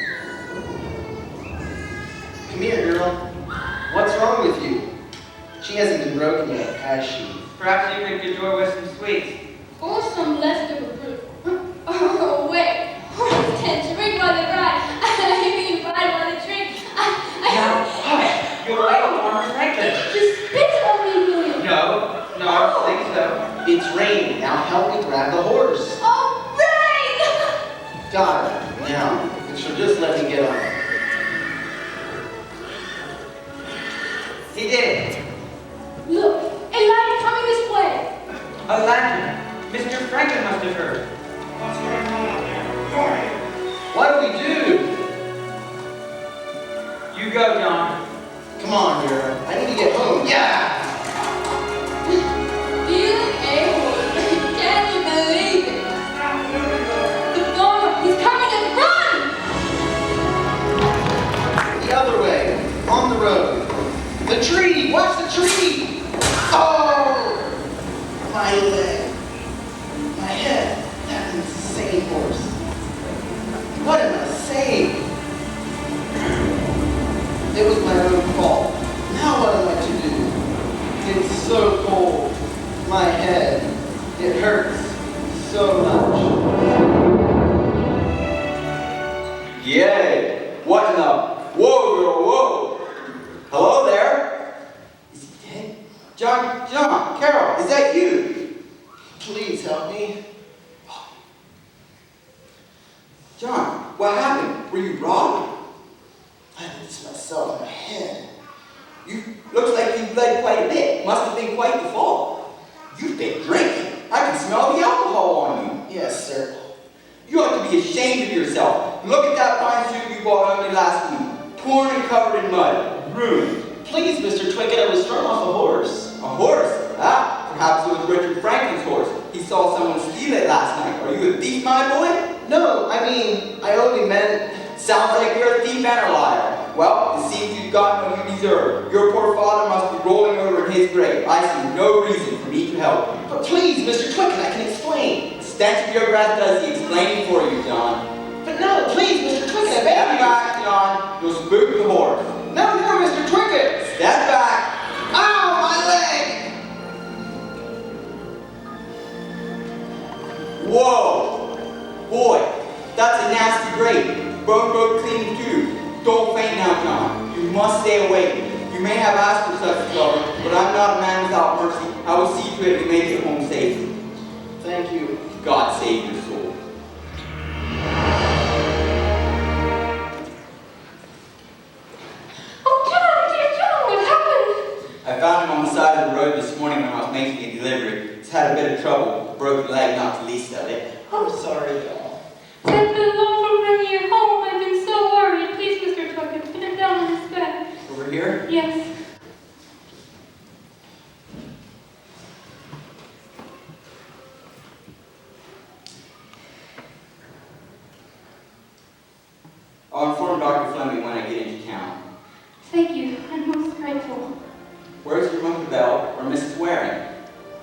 Come here, girl. What's wrong with you? She hasn't been broken yet, has she? Perhaps you could cajole with some sweets. Or some leftover brew. Oh, wait. Horses tend to drink while they ride. I mean, ride while they drink. Now, hush! You'll wake Farmer Franklin. Just spit it on me, William. No, I don't think so. It's raining. Now help me grab the horse. Oh, rain! Got it. Now, if she'll just let me get on it. He did. Look, a light is coming this way. A lantern. Mr. Franklin must have heard. What's going on out there? Who are you? What do we do? You go, John. Come on, girl. I need to get home. Yeah! Feeling a horse. Can you believe it? The farmer, he's coming and run! The other way. On the road. The tree! Watch the tree! Oh! My leg. My head. That insane horse. What am I saying? It was my own fault. Now what am I to do? It's so cold. My head. It hurts so much. Yay! What in the... Whoa! Hello there? Is he dead? John, Carol, is that you? Please help me. John, what happened? Were you robbed? I did this myself in my head. Looks like you bled quite a bit. Must have been quite the fall. You've been drinking. I can smell the alcohol on you. Yes, sir. You ought to be ashamed of yourself. Look at that fine suit you bought on me last week. Torn and covered in mud. Ruined. Please, Mr. Twickett, I was thrown off a horse. A horse? Ah, perhaps it was Richard Franklin's horse. He saw someone steal it last night. Are you a thief, my boy? No, I only meant... Sounds like you're a thief and a liar. Well, it seems you've gotten what you deserve. Your poor father must be rolling over in his grave. I see no reason for me to help you. But please, Mr. Twickett, I can explain. The stench of your breath does the explaining for you, John. But no, please, Mr. Twickett, I beg you. Step back, John. You'll spook the horse. No, Mr. Twickett. Step back. Ow, my leg. Whoa. Boy, that's a nasty grate. Bone broke clean too. Don't faint now, John. You must stay awake. You may have asked for such trouble, but I'm not a man without mercy. I will see to it you make it home safely. Thank you. God save your soul. Oh, John, dear John, what happened? I found him on the side of the road this morning when I was making a delivery. He's had a bit of trouble. Broken leg, not the least of it. I'm sorry, John. Thank the Lord for bringing you home. I've been so worried. Please, Mr. Tuckett, put it down on his bed. Over here? Yes. I'll inform Dr. Fleming when I get into town. Thank you. I'm most grateful. Where's your Mother Bell or Mrs. Waring?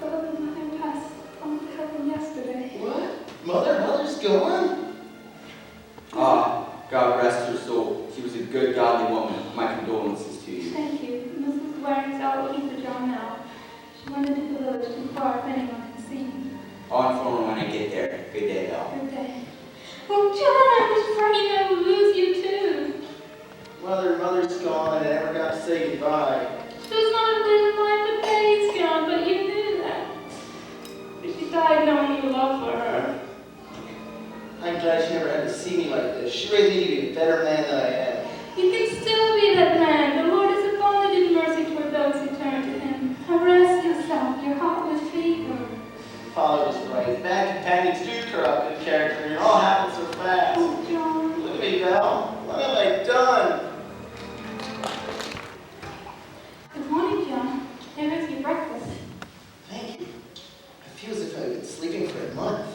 Father and Mother passed on to heaven yesterday. What? Mother's gone? Ah, God rest her soul. She was a good, godly woman. My condolences to you. Thank you. Mrs. Waring's out looking for John now. She went into the village too far if anyone can see him. I'll inform her when I get there. Good day, Belle. Good day. Oh, John, I was afraid I would lose you too. Mother's gone and I never got to say goodbye. She was not a good life of days, John, but you knew that. She died knowing your love for her. I'm glad she never had to see me like this. She raised me to be a better man than I am. You can still be that man. The Lord has abundant in mercy toward those who turn to him. Rest yourself, your heart with favor. Father was right. Bad companions do corrupt good character, and it all happens so fast. Oh, John. Look at me, Val. What have I done? Good morning, John. Here is your breakfast. Thank you. I feel as if I've been sleeping for a month.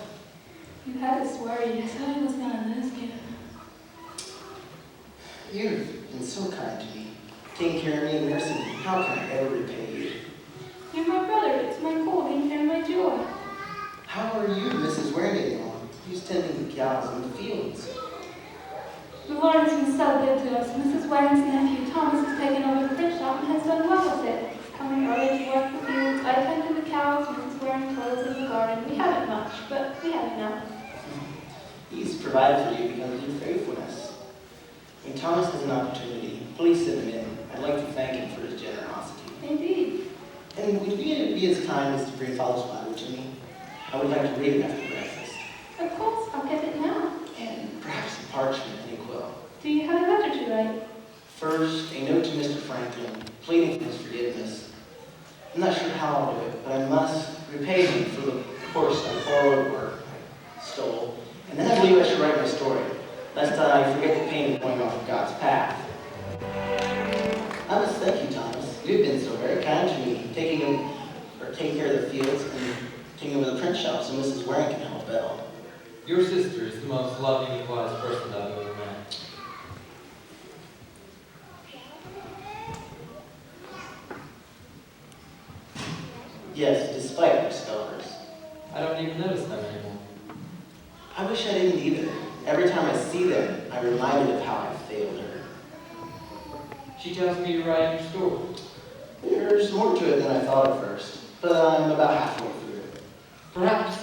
You had us worried. I thought I was gonna lose you. You've been so kind to me, taking care of me and nursing me. How can I ever repay you? You're my brother. It's my calling and my joy. How are you, Mrs. Waring, getting on? Who's tending the cows in the fields? The Lord has been so good to us. Mrs. Waring's nephew, Thomas, has taken over the fish shop and has done well with it. He's coming early to work the fields. I tend to the cows, Mrs. Waring clothes in the garden. We haven't much, but we have enough. He's provided for you because of your faithfulness. When Thomas has an opportunity, please send him in. I'd like to thank him for his generosity. Indeed. And would you be as kind as to bring Father's Bible to me? I would like to read it after breakfast. Of course, I'll get it now. And perhaps some parchment and a quill. Do you have a letter to write? First, a note to Mr. Franklin, pleading for his forgiveness. I'm not sure how I'll do it, but I must repay him for the horse I borrowed or stole. And then I believe I should write my story, lest I forget the pain of going off of God's path. I must thank you, Thomas. You've been so very kind to me, taking care of the fields and taking over the print shop so Mrs. Waring can help Belle. Your sister is the most loving and wise person I've ever met. Yes, despite her scars. I don't even notice them anymore. I wish I didn't either. Every time I see them, I'm reminded of how I failed her. She tells me you're writing your story. There's more to it than I thought at first, but I'm about halfway through it. Perhaps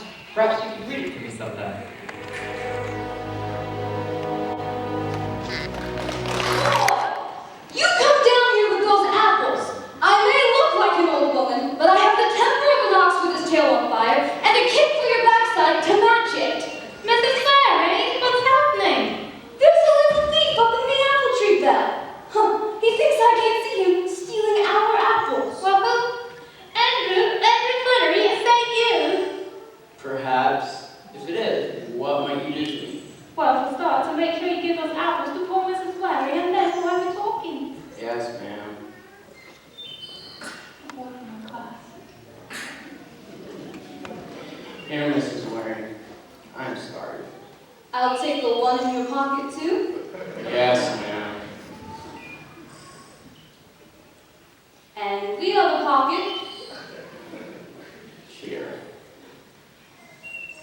you could read it to me sometime. You come down here with those apples. I may look like an old woman, but I have the temper of an ox with his tail on fire, and a kick for your backside to match it. Mrs. Waring, what's happening? There's a little thief up in the apple tree bed. Huh, he thinks I can't see him stealing our apples. Well, Andrew Flannery, is that you? Perhaps. If it is, what might you do to me? Well, for starters, to make sure you give those apples to poor Mrs. Waring, and then while we're talking. Yes, ma'am. I'm walking my class. Here, Mrs. Waring. I'm sorry. I'll take the one in your pocket, too. Yes, ma'am. And the other pocket. Here.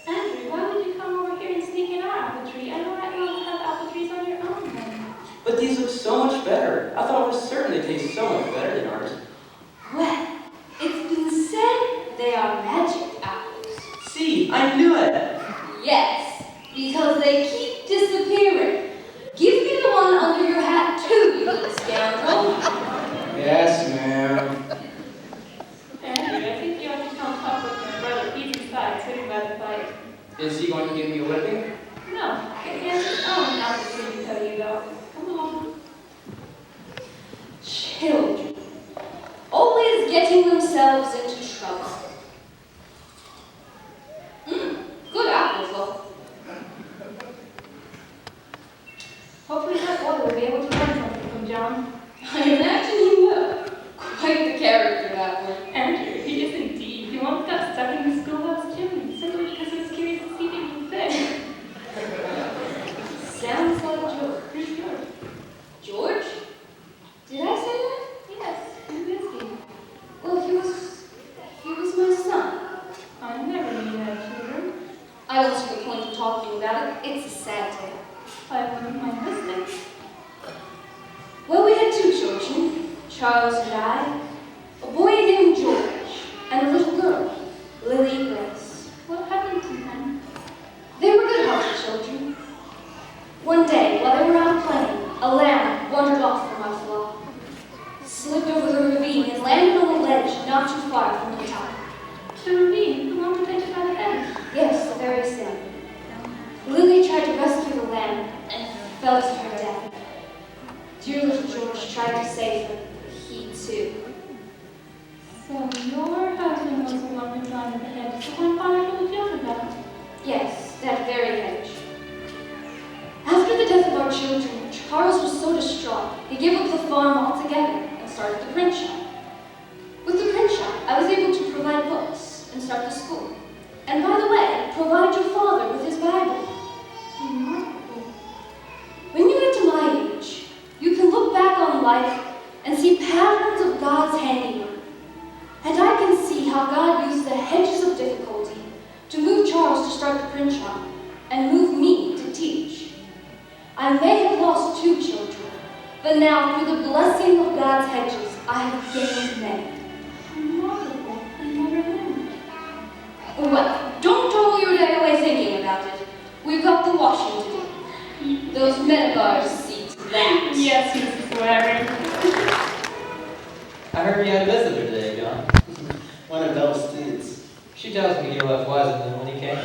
Andrew, why would you come over here and sneak in our apple tree? I know that you don't have apple trees on your own then. But these look so much better. I thought for certain they taste so much better than ours. Well, it's been said they are magic apples. See, I knew it. Yes, because they keep disappearing. Give me the one under your hat, too, you little scoundrel. Yes, ma'am. Andrew, I think you ought to come talk with my brother. He's inside, sitting by the fire. Is he going to give me a whipping? No, he has his own apple tree to tell you about. Come on. Children, always getting themselves into trouble. Good apples, though. Hopefully that boy will be able to learn something from John. I imagine he will. Quite the character, that one. Andrew, he is indeed. He once got stuck in the schoolhouse chimney simply because he was curious to see people there. Sounds like George. Who's George? George? Did I say that? Yes, who is he? Well, he was my son. I never knew you had children. I don't see the point of talking about it. It's a sad tale. I wouldn't mind listening. Well, we had two children, Charles and I, a boy named George, and a little girl, Lily Grace. What happened to them? They were good-hearted children. One day, while they were out playing, a lamb wandered off from our flock, slipped over the ravine, and landed on a ledge not too far from the top. The ravine, the one protected by the hedge. fell to her death. Dear little George tried to save her, but he too. So your husband was the one who joined the hedge, the one father told you about? Yes, that very Hedge. After the death of our children, Charles was so distraught, he gave up the farm altogether and started the print shop. With the print shop, I was able to provide books and start the school. And by the way, provide your father with his Bible. Remarkable. When you get to my age, you can look back on life and see patterns of God's handiwork. And I can see how God used the hedges of difficulty to move Charles to start the print shop and move me to teach. I may have lost 2 children, but now through the blessing of God's hedges, I have gained many. Remarkable. I never knew. Well, don't dawdle your day away thinking about it. We've got the washing to do. Those men of ours see to that. Yes, Mrs. Waring. I heard you had a visitor today, John. One of Bell's students. She tells me you left wiser than when he came.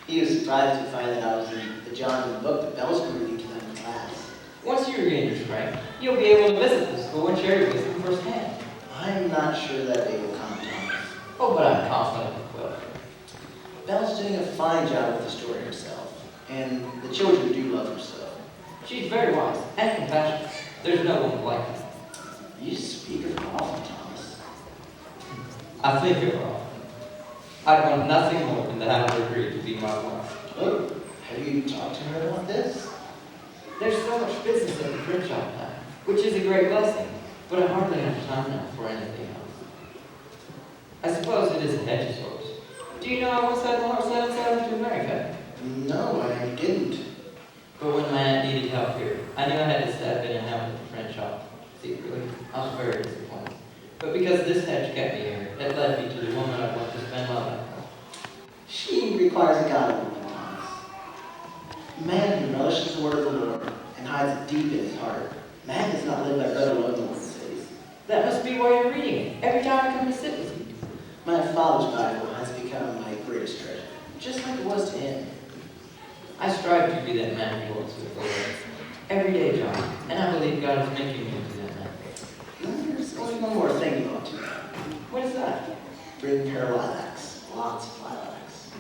He was surprised to find that I was in the Jonathan book that Bell's been reading to them in class. Once you regain your strength, you'll be able to visit the school and share your wisdom firsthand. I'm not sure that they will come, Thomas. Oh, but I'm confident you will. Belle's doing a fine job with the story herself, and the children do love her so. She's very wise and compassionate. There's no one like her. You speak of her often, Thomas. I think of her often. I'd want nothing more than to have her agree to be my wife. Oh, have you talked to her about this? There's so much business at the print shop now, which is a great blessing, but I hardly have time now for anything else. I suppose it is a Hedge's horse. Do you know I once had one horse set inside to America? No, I didn't. But when my aunt needed help here, I knew I had to step in and help at the print shop. Secretly, I was very disappointed. But because this Hedge kept me here, it led me to the woman I want to spend my life with. She requires a godly woman, Thomas. A man who relishes the word of the Lord and hides it deep in his heart. Man does not live by bread alone, the Lord says. That must be why you're reading it, every time I come to sit with you. My father's Bible has become my greatest treasure, just like it was to him. I strive to be that man who walks with the Lord every day, John, and I believe God is making me into that man. There's only one more thing you ought to know. What is that? Bring her lilacs, lots of lilacs.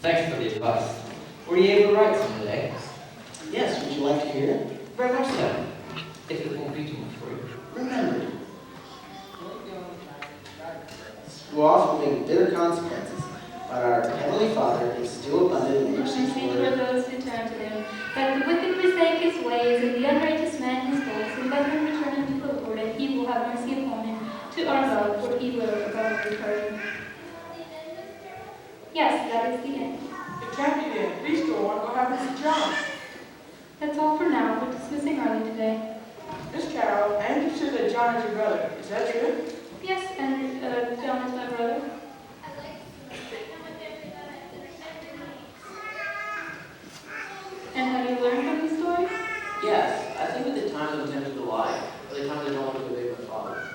Thanks for the advice. Were you able to write some today? Yes, would you like to hear it? Very much so, if it won't be too much for you. Remember, will often bring bitter consequences, but our Heavenly Father is still abundant in mercy Mercy toward for those who turn to him. That the wicked forsake his ways, and the unrighteous man his faults, and let him return unto the Lord, and he will have mercy upon him, to our God, for he will abundantly pardon. Yes, that is the end. It can't be the end. Please go on. What happens to John? That's all for now. We're dismissing early today. Miss Carol, Andrew said that John is your brother. Is that true? Yes, and John is my brother. And have you learned from the story? Yes, I think at the times I'm tempted to lie, or the times I don't want to obey my father.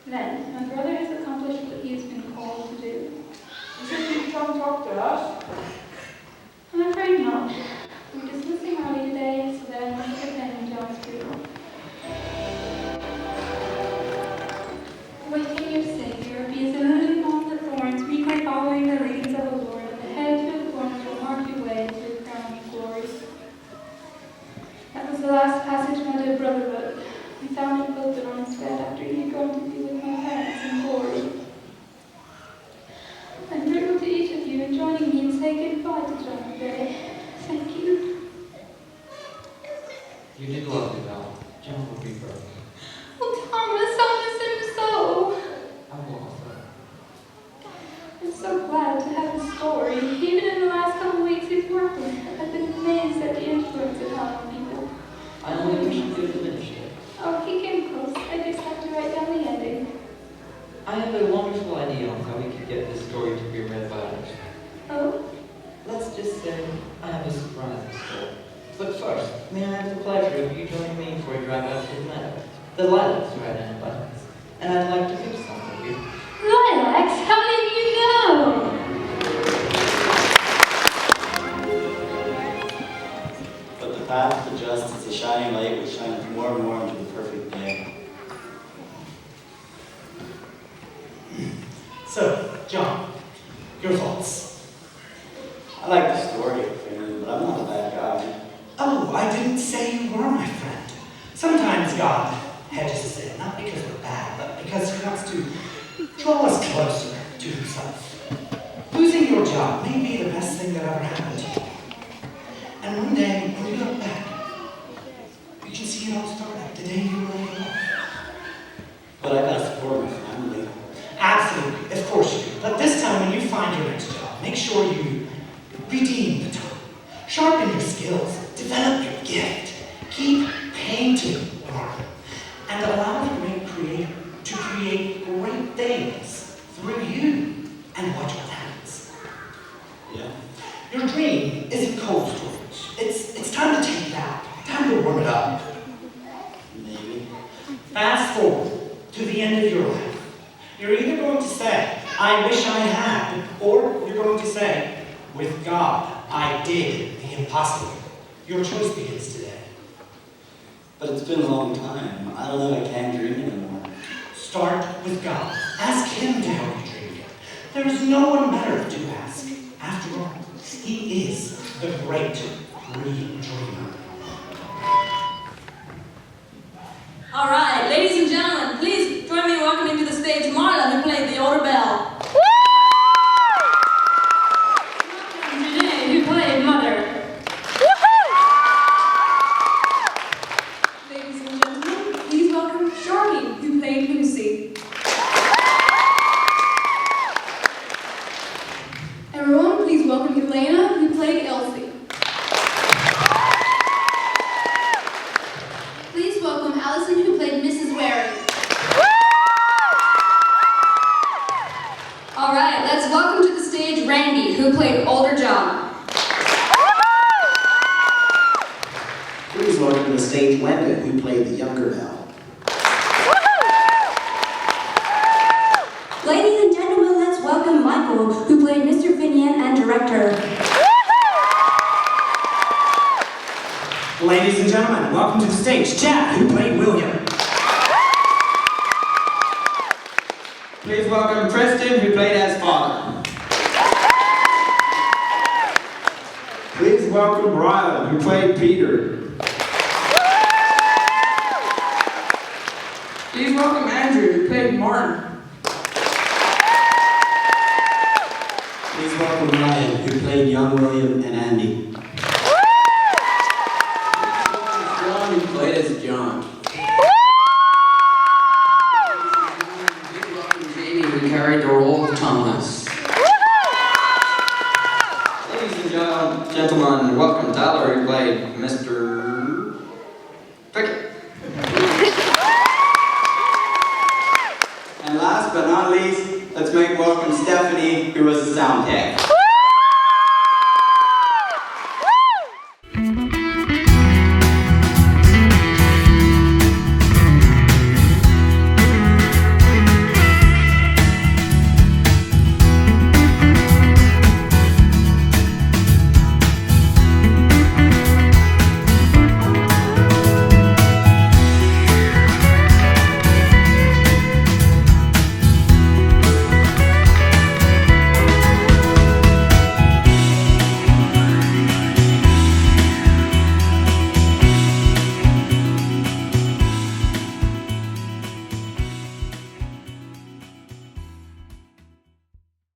Then, my brother has accomplished what he has been called to do. You said you'd come talk to us? I'm afraid not. We're dismissing early today so that I might attend John's funeral. Awaiting your Savior, be as illumined on the thorns, read by following the leadings of the Lord, and the hedge of the thorns will mark your way to the crown of glory. That was the last passage my dear brother wrote. We found it posted on his bed after he had gone to be with my parents in glory. I'm grateful to each of you in joining me in saying goodbye to John today. Thank you. You did love me, Val. John will be broken. Oh, Thomas, I miss him so. I will also. I'm so glad to have his story. Even in the last couple of weeks he's worked with it, I've been amazed at the influence it had on people. I only wish you could finish it. Oh, he came close. I just have to write down the ending. I have a wonderful idea on how we could get this story to be read by others. Oh? Let's just say I have a surprise in store. But first, may I have the pleasure of you joining me for a drive out to the meadow? The lilacs are right in abundance, and I'd like to give some for you. Lilacs? How did you know? shining light would shine more and more into the perfect day. So, John, your thoughts? I like the story of Finn, but I'm not a bad guy. Oh, I didn't say you were, my friend. Sometimes God hedges us in, not because we're bad, but because he wants to draw us closer to himself. Losing your job may be the best thing that ever happened to you. And one day, when you look back, you can see it all started the day you were laid off. But I gotta support my family. Absolutely, of course you do. But this time when you find your next job, make sure you redeem the time. Sharpen your skills, develop your gift. Keep painting hard. And allow the great creator to create great things through you. And watch what happens. Yeah. Your dream isn't cold storage. It's time to take it out. Time to warm it up. Maybe. Fast forward to the end of your life. You're either going to say, I wish I had, or you're going to say, with God, I did the impossible. Your choice begins today. But it's been a long time. I don't know if I can dream anymore. Start with God. Ask him to help you dream again. There is no one better to ask. After all, he is the great dreamer. All right, ladies and gentlemen, please join me in welcoming to the stage Marla, who played the older Belle. And Janae, who played Mother. Ladies and gentlemen, please welcome Charlene, who played Lucy. Everyone, please welcome Elena, who played Elsie. Please welcome Allison, who played Mrs. Waring. All right, let's welcome to the stage Randy, who played older John. Please welcome to the stage Wendell, who played the younger Belle. Ladies and gentlemen, let's welcome Michael, who played Mr. Finian and director. Ladies and gentlemen, welcome to the stage Chad, who played William. Please welcome Tristan, who played as father. Please welcome Rylan, who played Peter. Please welcome Andrew, who played Martin. Please welcome Ryan, who played young William and Andy. John, who played as John. Please welcome Jamie, who carried the role of Thomas. Ladies and gentlemen, welcome Tyler, who played Mr. Pickett. And last but not least, let's make welcome Stephanie, who was the sound tech.